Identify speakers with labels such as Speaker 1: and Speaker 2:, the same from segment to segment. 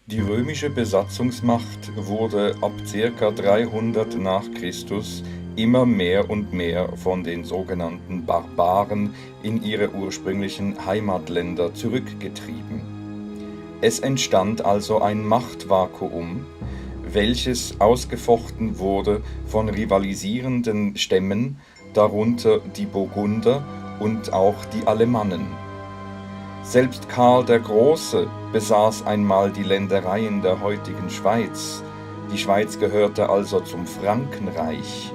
Speaker 1: Die römische Besatzungsmacht wurde ab ca. 300 nach Christus immer mehr und mehr von den sogenannten Barbaren in ihre ursprünglichen Heimatländer zurückgetrieben. Es entstand also ein Machtvakuum, welches ausgefochten wurde von rivalisierenden Stämmen, darunter die Burgunder und auch die Alemannen. Selbst Karl der Große besaß einmal die Ländereien der heutigen Schweiz. Die Schweiz gehörte also zum Frankenreich.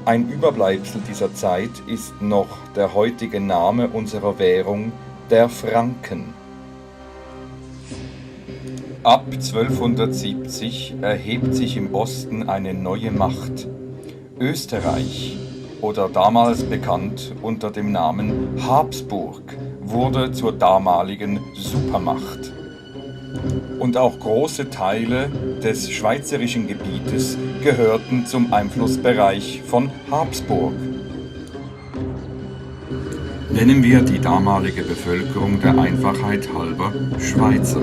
Speaker 1: Ein Überbleibsel dieser Zeit ist noch der heutige Name unserer Währung, der Franken. Ab 1270 erhebt sich im Osten eine neue Macht. Österreich, oder damals bekannt unter dem Namen Habsburg, wurde zur damaligen Supermacht. Und auch große Teile des schweizerischen Gebietes gehörten zum Einflussbereich von Habsburg. Nennen wir die damalige Bevölkerung der Einfachheit halber Schweizer.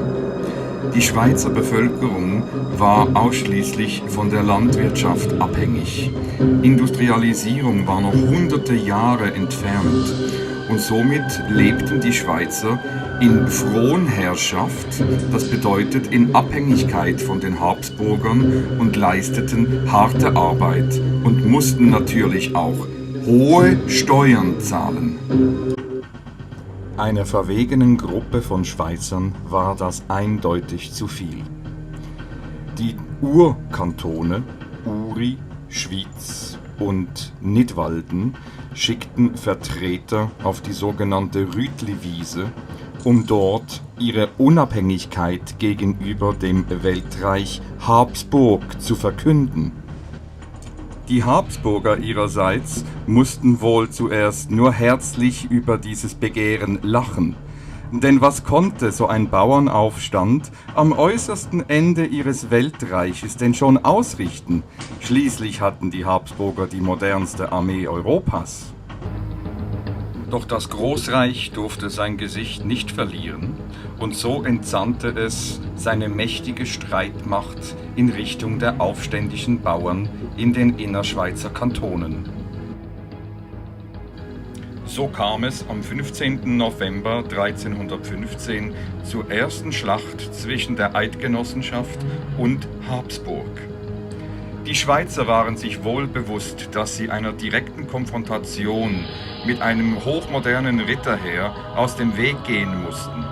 Speaker 1: Die Schweizer Bevölkerung war ausschließlich von der Landwirtschaft abhängig. Industrialisierung war noch hunderte Jahre entfernt und somit lebten die Schweizer in Fronherrschaft, das bedeutet in Abhängigkeit von den Habsburgern, und leisteten harte Arbeit und mussten natürlich auch hohe Steuern zahlen. Einer verwegenen Gruppe von Schweizern war das eindeutig zu viel. Die Urkantone Uri, Schwyz und Nidwalden schickten Vertreter auf die sogenannte Rütliwiese, um dort ihre Unabhängigkeit gegenüber dem Weltreich Habsburg zu verkünden. Die Habsburger ihrerseits mussten wohl zuerst nur herzlich über dieses Begehren lachen. Denn was konnte so ein Bauernaufstand am äußersten Ende ihres Weltreiches denn schon ausrichten? Schließlich hatten die Habsburger die modernste Armee Europas. Doch das Großreich durfte sein Gesicht nicht verlieren, und so entsandte es seine mächtige Streitmacht in Richtung der aufständischen Bauern in den Innerschweizer Kantonen. So kam es am 15. November 1315 zur ersten Schlacht zwischen der Eidgenossenschaft und Habsburg. Die Schweizer waren sich wohl bewusst, dass sie einer direkten Konfrontation mit einem hochmodernen Ritterheer aus dem Weg gehen mussten.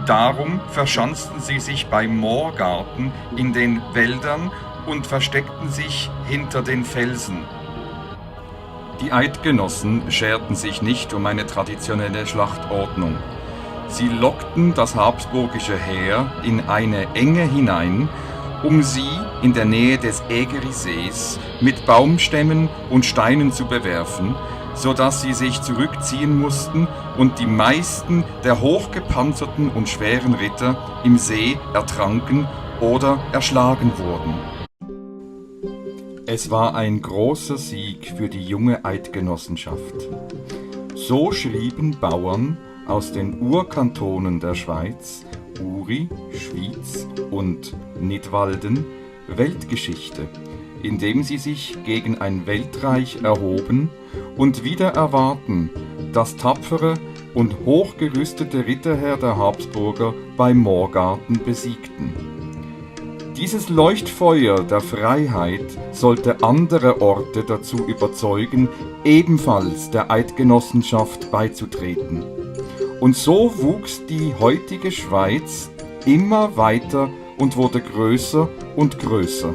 Speaker 1: Darum verschanzten sie sich bei Moorgarten in den Wäldern und versteckten sich hinter den Felsen. Die Eidgenossen scherten sich nicht um eine traditionelle Schlachtordnung. Sie lockten das habsburgische Heer in eine Enge hinein, um sie in der Nähe des Ägerisees mit Baumstämmen und Steinen zu bewerfen, sodass sie sich zurückziehen mussten und die meisten der hochgepanzerten und schweren Ritter im See ertranken oder erschlagen wurden. Es war ein großer Sieg für die junge Eidgenossenschaft. So schrieben Bauern aus den Urkantonen der Schweiz, Uri, Schwyz und Nidwalden, Weltgeschichte, indem sie sich gegen ein Weltreich erhoben und wider Erwarten das tapfere und hochgerüstete Ritterheer der Habsburger bei Moorgarten besiegten. Dieses Leuchtfeuer der Freiheit sollte andere Orte dazu überzeugen, ebenfalls der Eidgenossenschaft beizutreten. Und so wuchs die heutige Schweiz immer weiter und wurde größer und größer.